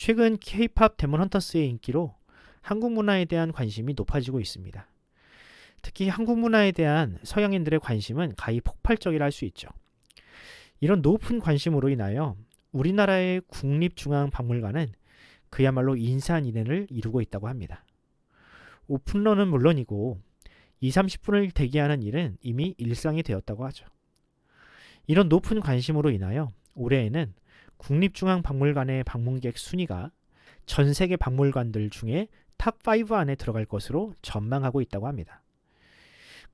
최근 K-팝 데몬 헌터스의 인기로 한국 문화에 대한 관심이 높아지고 있습니다. 특히 한국 문화에 대한 서양인들의 관심은 가히 폭발적이라 할 수 있죠. 이런 높은 관심으로 인하여 우리나라의 국립중앙박물관은 그야말로 인산인해를 이루고 있다고 합니다. 오픈런은 물론이고 2, 30분을 대기하는 일은 이미 일상이 되었다고 하죠. 이런 높은 관심으로 인하여 올해에는 국립중앙박물관의 방문객 순위가 전 세계 박물관들 중에 탑5 안에 들어갈 것으로 전망하고 있다고 합니다.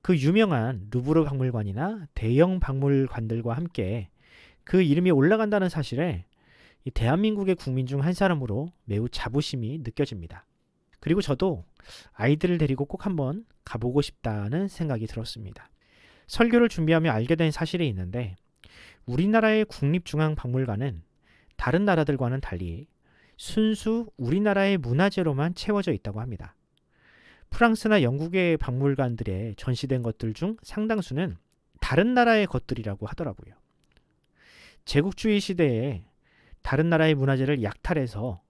그 유명한 루브르 박물관이나 대형 박물관들과 함께 그 이름이 올라간다는 사실에 대한민국의 국민 중 한 사람으로 매우 자부심이 느껴집니다. 그리고 저도 아이들을 데리고 꼭 한번 가보고 싶다는 생각이 들었습니다. 설교를 준비하며 알게 된 사실이 있는데 우리나라의 국립중앙박물관은 다른 나라들과는 달리 순수 우리나라의 문화재로만 채워져 있다고 합니다. 프랑스나 영국의 박물관들에 전시된 것들 중 상당수는 다른 나라의 것들이라고 하더라고요. 제국주의 시대에 다른 나라의 문화재를 약탈해서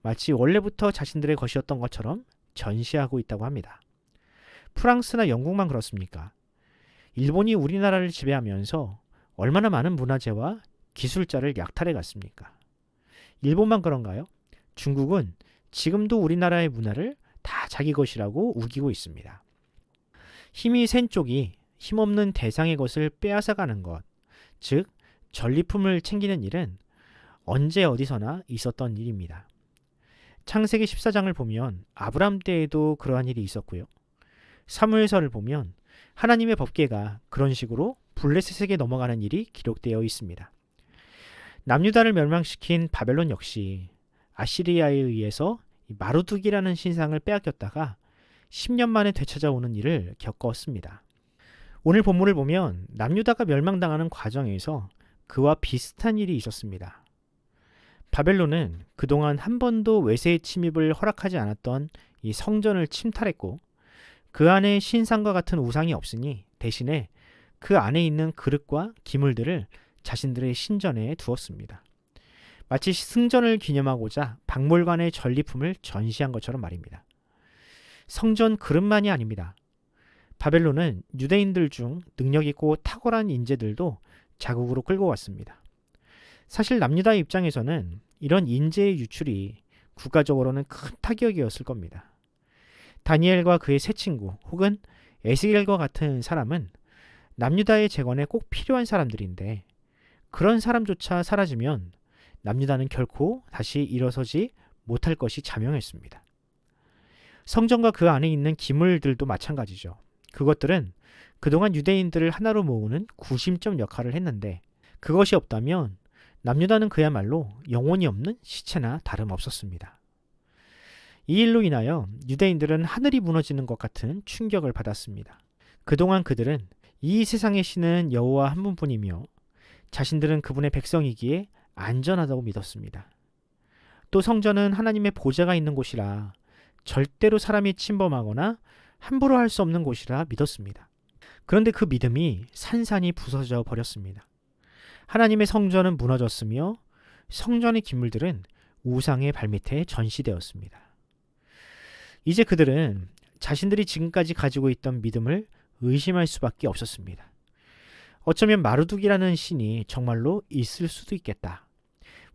마치 원래부터 자신들의 것이었던 것처럼 전시하고 있다고 합니다. 프랑스나 영국만 그렇습니까? 일본이 우리나라를 지배하면서 얼마나 많은 문화재와 기술자를 약탈해 갔습니까? 일본만 그런가요? 중국은 지금도 우리나라의 문화를 다 자기 것이라고 우기고 있습니다. 힘이 센 쪽이 힘없는 대상의 것을 빼앗아가는 것, 즉 전리품을 챙기는 일은 언제 어디서나 있었던 일입니다. 창세기 14장을 보면 아브람 때에도 그러한 일이 있었고요. 사무엘서를 보면 하나님의 법궤가 그런 식으로 블레셋에게 넘어가는 일이 기록되어 있습니다. 남유다를 멸망시킨 바벨론 역시 아시리아에 의해서 마루둑이라는 신상을 빼앗겼다가 10년 만에 되찾아오는 일을 겪었습니다. 오늘 본문을 보면 남유다가 멸망당하는 과정에서 그와 비슷한 일이 있었습니다. 바벨론은 그동안 한 번도 외세의 침입을 허락하지 않았던 이 성전을 침탈했고 그 안에 신상과 같은 우상이 없으니 대신에 그 안에 있는 그릇과 기물들을 자신들의 신전에 두었습니다. 마치 승전을 기념하고자 박물관의 전리품을 전시한 것처럼 말입니다. 성전 그릇만이 아닙니다. 바벨론은 유대인들 중 능력있고 탁월한 인재들도 자국으로 끌고 왔습니다. 사실 남유다의 입장에서는 이런 인재의 유출이 국가적으로는 큰 타격이었을 겁니다. 다니엘과 그의 세 친구 혹은 에스겔과 같은 사람은 남유다의 재건에 꼭 필요한 사람들인데 그런 사람조차 사라지면 남유다는 결코 다시 일어서지 못할 것이 자명했습니다. 성전과 그 안에 있는 기물들도 마찬가지죠. 그것들은 그동안 유대인들을 하나로 모으는 구심점 역할을 했는데 그것이 없다면 남유다는 그야말로 영혼이 없는 시체나 다름없었습니다. 이 일로 인하여 유대인들은 하늘이 무너지는 것 같은 충격을 받았습니다. 그동안 그들은 이 세상의 신은 여호와 한 분뿐이며 자신들은 그분의 백성이기에 안전하다고 믿었습니다. 또 성전은 하나님의 보좌가 있는 곳이라 절대로 사람이 침범하거나 함부로 할 수 없는 곳이라 믿었습니다. 그런데 그 믿음이 산산이 부서져 버렸습니다. 하나님의 성전은 무너졌으며 성전의 기물들은 우상의 발밑에 전시되었습니다. 이제 그들은 자신들이 지금까지 가지고 있던 믿음을 의심할 수밖에 없었습니다. 어쩌면 마루둑이라는 신이 정말로 있을 수도 있겠다.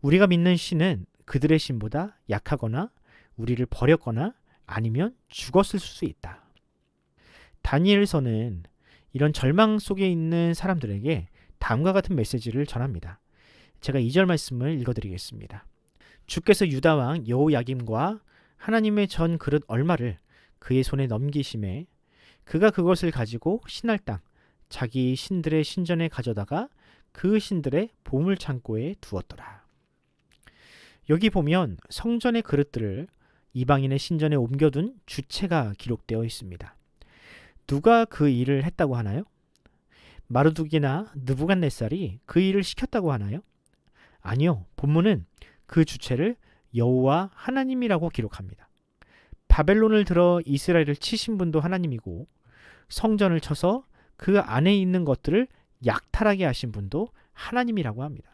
우리가 믿는 신은 그들의 신보다 약하거나 우리를 버렸거나 아니면 죽었을 수도 있다. 다니엘서는 이런 절망 속에 있는 사람들에게 다음과 같은 메시지를 전합니다. 제가 2절 말씀을 읽어드리겠습니다. 주께서 유다 왕 여호야김과 하나님의 전 그릇 얼마를 그의 손에 넘기심에 그가 그것을 가지고 신할 땅 자기 신들의 신전에 가져다가 그 신들의 보물 창고에 두었더라. 여기 보면 성전의 그릇들을 이방인의 신전에 옮겨둔 주체가 기록되어 있습니다. 누가 그 일을 했다고 하나요? 마르둑이나 느부갓네살이 그 일을 시켰다고 하나요? 아니요. 본문은 그 주체를 여호와 하나님이라고 기록합니다. 바벨론을 들어 이스라엘을 치신 분도 하나님이고 성전을 쳐서 그 안에 있는 것들을 약탈하게 하신 분도 하나님이라고 합니다.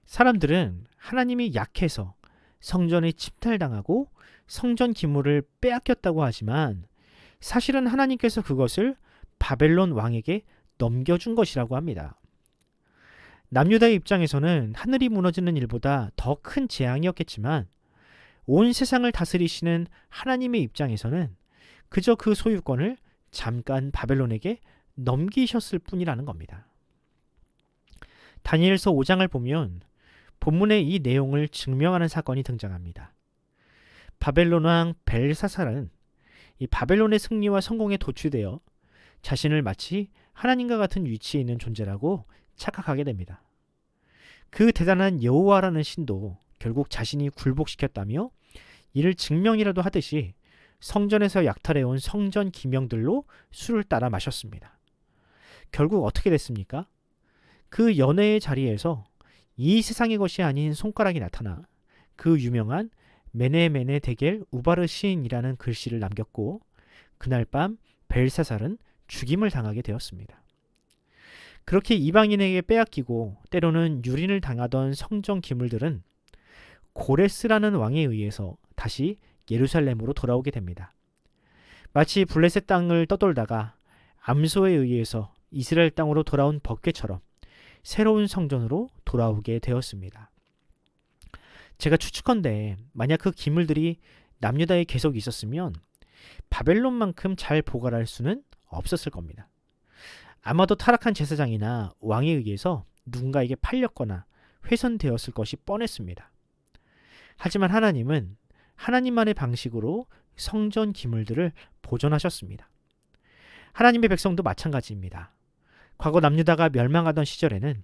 사람들은 하나님이 약해서 성전이 침탈당하고 성전 기물을 빼앗겼다고 하지만 사실은 하나님께서 그것을 바벨론 왕에게 넘겨준 것이라고 합니다. 남유다의 입장에서는 하늘이 무너지는 일보다 더 큰 재앙이었겠지만 온 세상을 다스리시는 하나님의 입장에서는 그저 그 소유권을 잠깐 바벨론에게 넘기셨을 뿐이라는 겁니다. 다니엘서 5장을 보면 본문의 이 내용을 증명하는 사건이 등장합니다. 바벨론 왕 벨사살은 이 바벨론의 승리와 성공에 도취되어 자신을 마치 하나님과 같은 위치에 있는 존재라고 착각하게 됩니다. 그 대단한 여호와라는 신도 결국 자신이 굴복시켰다며 이를 증명이라도 하듯이 성전에서 약탈해온 성전 기명들로 술을 따라 마셨습니다. 결국 어떻게 됐습니까? 그 연회의 자리에서 이 세상의 것이 아닌 손가락이 나타나 그 유명한 메네메네 데겔 우바르 시인이라는 글씨를 남겼고 그날 밤 벨사살은 죽임을 당하게 되었습니다. 그렇게 이방인에게 빼앗기고 때로는 유린을 당하던 성전 기물들은 고레스라는 왕에 의해서 다시 예루살렘으로 돌아오게 됩니다. 마치 블레셋 땅을 떠돌다가 암소에 의해서 이스라엘 땅으로 돌아온 법궤처럼 새로운 성전으로 돌아오게 되었습니다. 제가 추측컨대 만약 그 기물들이 남유다에 계속 있었으면 바벨론만큼 잘 보관할 수는 없었을 겁니다. 아마도 타락한 제사장이나 왕에 의해서 누군가에게 팔렸거나 훼손되었을 것이 뻔했습니다. 하지만 하나님은 하나님만의 방식으로 성전 기물들을 보존하셨습니다. 하나님의 백성도 마찬가지입니다. 과거 남유다가 멸망하던 시절에는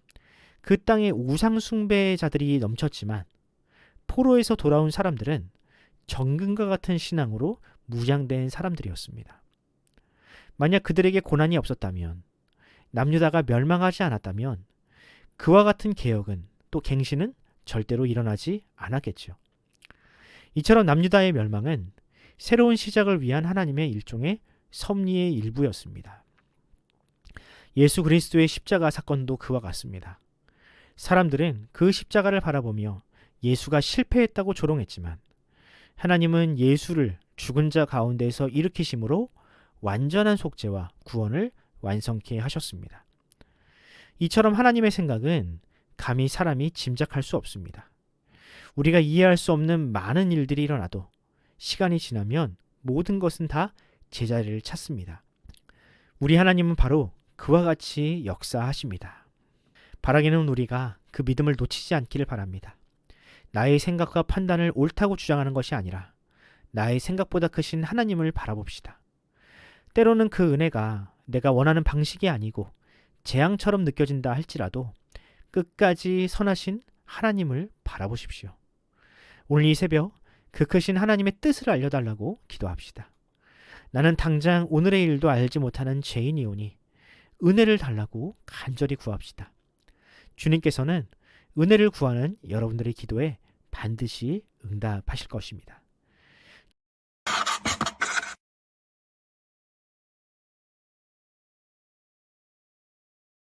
그 땅에 우상 숭배자들이 넘쳤지만 포로에서 돌아온 사람들은 정금과 같은 신앙으로 무장된 사람들이었습니다. 만약 그들에게 고난이 없었다면, 남유다가 멸망하지 않았다면 그와 같은 개혁은 또 갱신은 절대로 일어나지 않았겠죠. 이처럼 남유다의 멸망은 새로운 시작을 위한 하나님의 일종의 섭리의 일부였습니다. 예수 그리스도의 십자가 사건도 그와 같습니다. 사람들은 그 십자가를 바라보며 예수가 실패했다고 조롱했지만 하나님은 예수를 죽은 자 가운데서 일으키심으로 완전한 속죄와 구원을 완성케 하셨습니다. 이처럼 하나님의 생각은 감히 사람이 짐작할 수 없습니다. 우리가 이해할 수 없는 많은 일들이 일어나도 시간이 지나면 모든 것은 다 제자리를 찾습니다. 우리 하나님은 바로 그와 같이 역사하십니다. 바라기는 우리가 그 믿음을 놓치지 않기를 바랍니다. 나의 생각과 판단을 옳다고 주장하는 것이 아니라 나의 생각보다 크신 하나님을 바라봅시다. 때로는 그 은혜가 내가 원하는 방식이 아니고 재앙처럼 느껴진다 할지라도 끝까지 선하신 하나님을 바라보십시오. 오늘 이 새벽 그 크신 하나님의 뜻을 알려달라고 기도합시다. 나는 당장 오늘의 일도 알지 못하는 죄인이오니 은혜를 달라고 간절히 구합시다. 주님께서는 은혜를 구하는 여러분들의 기도에 반드시 응답하실 것입니다.